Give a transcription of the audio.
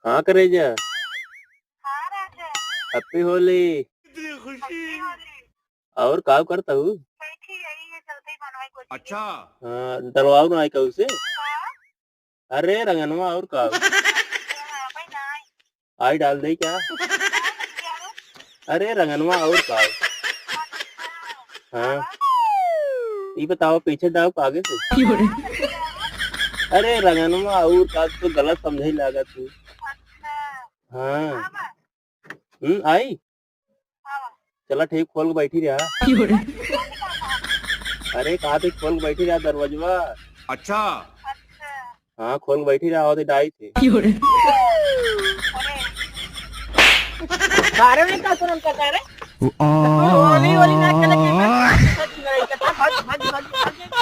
हाँ करे जा। हाँ राजा, हैप्पी होली। हैप्पी होली। और का करता हूँ। बैठी यही है, चलते ही बनवाई कोची के। अच्छा हाँ डलवाऊ ना आई कहू से। हाँ, अरे रंगनवा और का हाँ, भाई ना आई। आई डाल दे क्या। क्या हो? अरे रंगनवा और का हाँ ये बताओ पीछे डाव आगे से। अरे रंगनवा और का तो गलत समझे लगा तू। अच्छा, हाँ हाँ, आई हाँ, चला ठीक खोल के बैठी रहा। अरे कहा थे खोल के बैठी रहा दरवाजा। अच्छा अच्छा, हाँ खोल के बैठी रहा होते डाई थे। अरे, बारे में का तुरंत का रे होली होली ना खेले के मैं भज भज भज भज